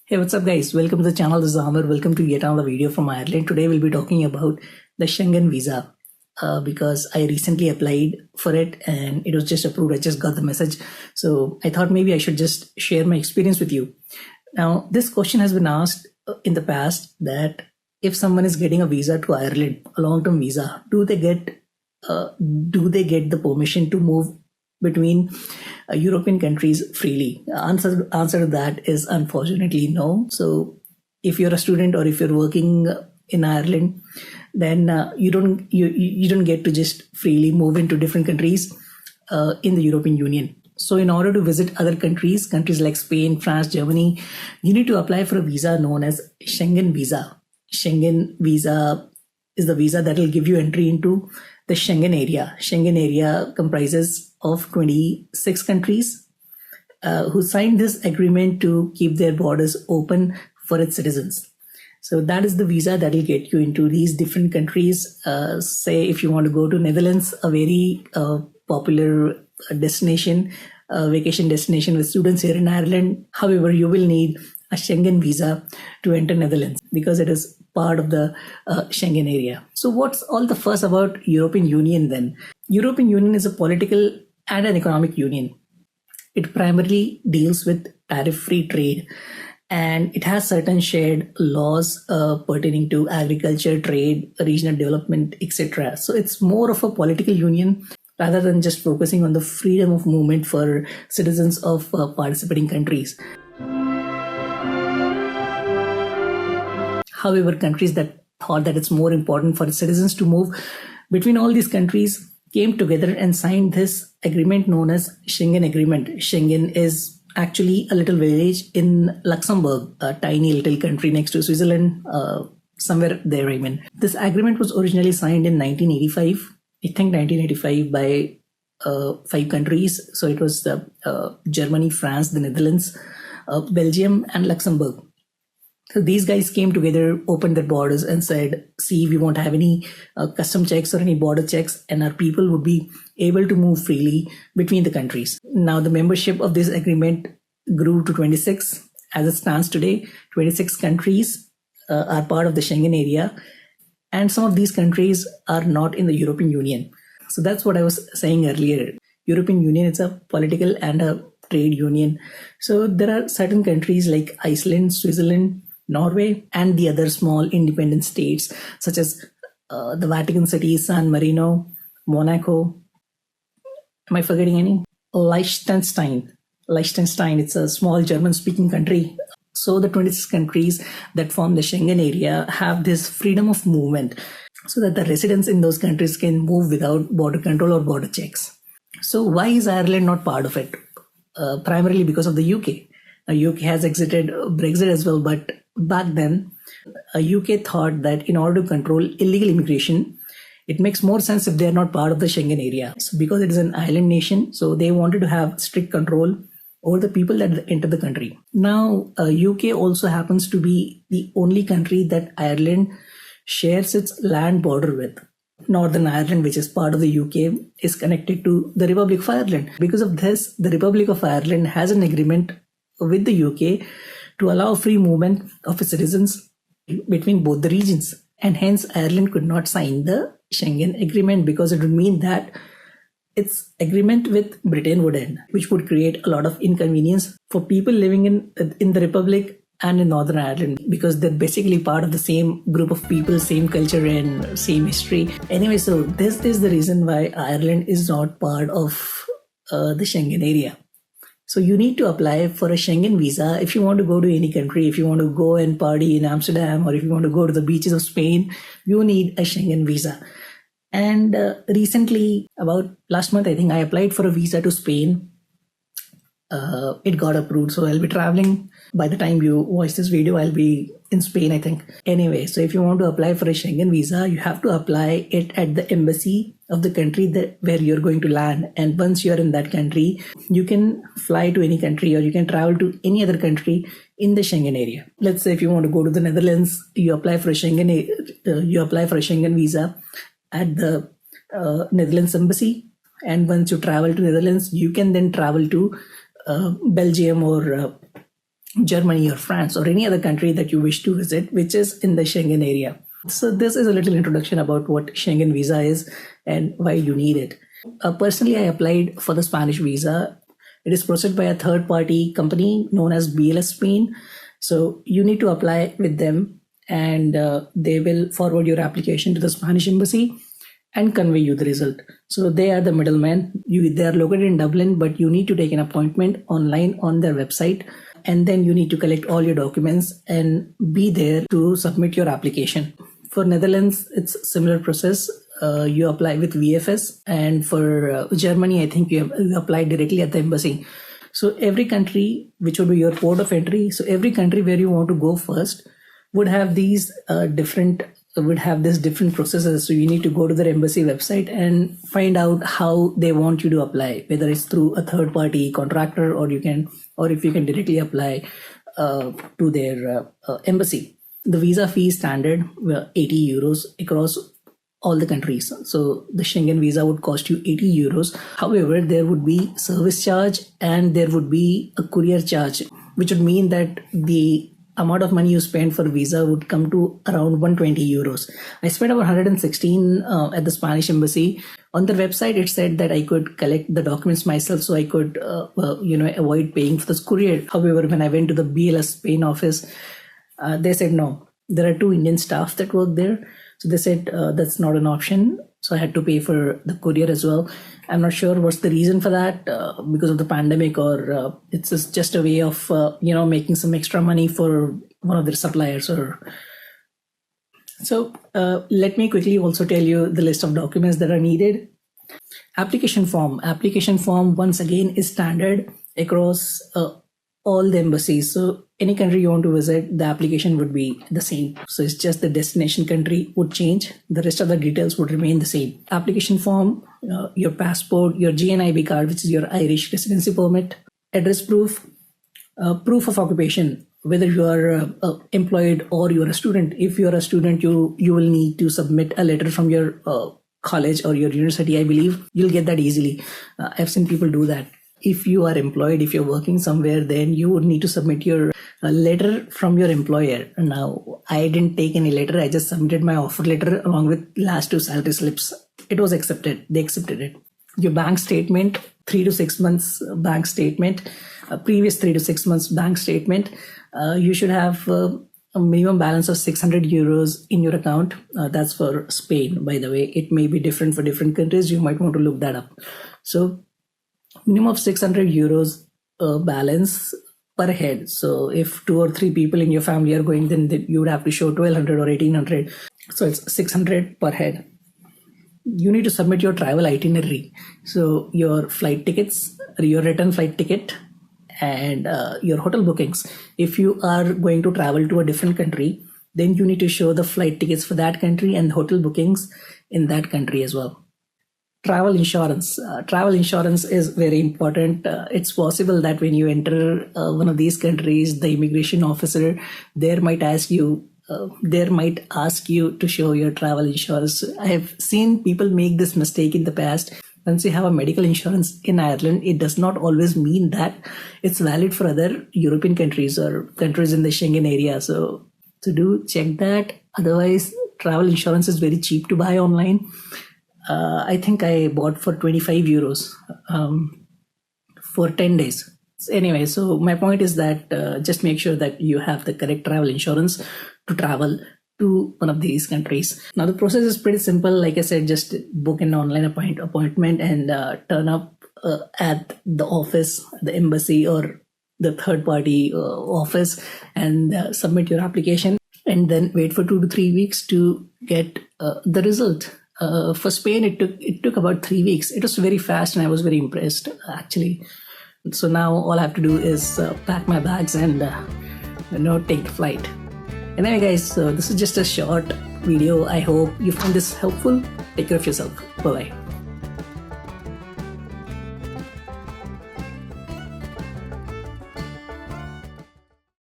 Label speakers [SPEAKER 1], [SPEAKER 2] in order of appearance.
[SPEAKER 1] Hey, what's up, guys? Welcome to the channel. This is Aamir. Welcome to yet another video from Ireland. Today, we'll be talking about the Schengen Visa because I recently applied for it and it was just approved. I just got the message. So I thought maybe I should just share my experience with you. Now, this question has been asked in the past that if someone is getting a visa to Ireland, a long-term visa, do they get the permission to move between European countries freely? Answer to that is unfortunately no. So if you're a student or if you're working in Ireland, then you don't get to just freely move into different countries in the European Union. So in order to visit other countries like Spain, France, Germany, you need to apply for a visa known as Schengen Visa. Schengen Visa is the visa that will give you entry into the Schengen area. Schengen area comprises of 26 countries who signed this agreement to keep their borders open for its citizens. So that is the visa that will get you into these different countries. Say if you want to go to Netherlands, a very popular destination, vacation destination with students here in Ireland. However, you will need a Schengen visa to enter Netherlands because it is part of the Schengen area. So what's all the fuss about European Union then? European Union is a political and an economic union. It primarily deals with tariff-free trade and it has certain shared laws pertaining to agriculture, trade, regional development, etc. So it's more of a political union rather than just focusing on the freedom of movement for citizens of participating countries. However, countries that thought that it's more important for citizens to move between all these countries came together and signed this agreement known as Schengen Agreement. Schengen is actually a little village in Luxembourg, a tiny little country next to Switzerland, somewhere there, I mean. This agreement was originally signed in 1985, I think 1985 by 5 countries. So it was Germany, France, the Netherlands, Belgium and Luxembourg. So these guys came together, opened their borders and said, see, we won't have any custom checks or any border checks and our people would be able to move freely between the countries. Now the membership of this agreement grew to 26. As it stands today, 26 countries are part of the Schengen area and some of these countries are not in the European Union. So that's what I was saying earlier. European Union is a political and a trade union. So there are certain countries like Iceland, Switzerland, Norway, and the other small independent states such as the Vatican City, San Marino, Monaco. Am I forgetting any? Liechtenstein, it's a small German-speaking country. So the 26 countries that form the Schengen area have this freedom of movement so that the residents in those countries can move without border control or border checks. So why is Ireland not part of it? Primarily because of the UK. Now, UK has exited Brexit as well, but back then, UK thought that in order to control illegal immigration, it makes more sense if they are not part of the Schengen area. So because it is an island nation, so they wanted to have strict control over the people that enter the country. Now, UK also happens to be the only country that Ireland shares its land border with. Northern Ireland, which is part of the UK, is connected to the Republic of Ireland. Because of this, the Republic of Ireland has an agreement with the UK to allow free movement of its citizens between both the regions. And hence, Ireland could not sign the Schengen Agreement because it would mean that its agreement with Britain would end, which would create a lot of inconvenience for people living in the Republic and in Northern Ireland because they're basically part of the same group of people, same culture and same history. Anyway, so this is the reason why Ireland is not part of the Schengen area. So you need to apply for a Schengen visa if you want to go to any country. If you want to go and party in Amsterdam or if you want to go to the beaches of Spain, you need a Schengen visa. And recently, about last month, I think I applied for a visa to Spain. It got approved. So I'll be traveling. By the time you watch this video, I'll be in Spain, I think. Anyway, so if you want to apply for a Schengen visa, you have to apply it at the embassy of the country where you're going to land. And once you're in that country, you can fly to any country or you can travel to any other country in the Schengen area. Let's say if you want to go to the Netherlands, you apply for a Schengen visa at the Netherlands embassy. And once you travel to Netherlands, you can then travel to Belgium or Germany or France or any other country that you wish to visit, which is in the Schengen area. So this is a little introduction about what Schengen Visa is and why you need it. Personally, I applied for the Spanish visa. It is processed by a third-party company known as BLS Spain. So you need to apply with them, and they will forward your application to the Spanish embassy and convey you the result. So they are the middleman. They are located in Dublin, but you need to take an appointment online on their website, and then you need to collect all your documents and be there to submit your application. For Netherlands, it's a similar process. You apply with VFS, and for Germany, I think you apply directly at the embassy. So every country, which would be your port of entry, so every country where you want to go first would have these different processes. So you need to go to their embassy website and find out how they want you to apply, whether it's through a third party contractor or if you can directly apply to their embassy. The visa fee is standard, 80 euros across all the countries. So the Schengen visa would cost you 80 euros. However, there would be service charge and there would be a courier charge, which would mean that the amount of money you spend for visa would come to around 120 euros. I spent about 116 at the Spanish embassy. On their website, it said that I could collect the documents myself, so I could avoid paying for this courier. However, when I went to the BLS Spain office, they said no. There are 2 Indian staff that work there. So they said that's not an option. So I had to pay for the courier as well. I'm not sure what's the reason for that, because of the pandemic, or it's just a way of making some extra money for one of their suppliers. So let me quickly also tell you the list of documents that are needed. Application form once again is standard across all the embassies. So any country you want to visit, the application would be the same. So it's just the destination country would change. The rest of the details would remain the same. Application form, your passport, your GNIB card, which is your Irish residency permit, address proof, proof of occupation, whether you are employed or you are a student. If you are a student, you will need to submit a letter from your college or your university, I believe. You'll get that easily. I've seen people do that. If you are employed, if you're working somewhere, then you would need to submit your letter from your employer. Now, I didn't take any letter. I just submitted my offer letter along with last 2 salary slips. It was accepted. They accepted it. Your bank statement, 3 to 6 months bank statement, previous 3 to 6 months bank statement. You should have a minimum balance of 600 euros in your account. That's for Spain, by the way. It may be different for different countries. You might want to look that up. So minimum of 600 euros balance per head. So if 2 or 3 people in your family are going, then you would have to show 1200 or 1800. So it's 600 per head. You need to submit your travel itinerary. So your flight tickets, your return flight ticket, and your hotel bookings. If you are going to travel to a different country, then you need to show the flight tickets for that country and hotel bookings in that country as well. Travel insurance. Travel insurance is very important. It's possible that when you enter one of these countries, the immigration officer there might ask you to show your travel insurance. I have seen people make this mistake in the past. Once you have a medical insurance in Ireland, it does not always mean that it's valid for other European countries or countries in the Schengen area. So do check that. Otherwise, travel insurance is very cheap to buy online. I think I bought for 25 euros for 10 days. Anyway, so my point is that just make sure that you have the correct travel insurance to travel to one of these countries. Now, the process is pretty simple. Like I said, just book an online appointment and turn up at the office, the embassy or the third party office, and submit your application, and then wait for 2 to 3 weeks to get the result. For Spain, it took about 3 weeks. It was very fast, and I was very impressed, actually. So now all I have to do is pack my bags and take the flight. Anyway, guys, so this is just a short video. I hope you found this helpful. Take care of yourself. Bye-bye.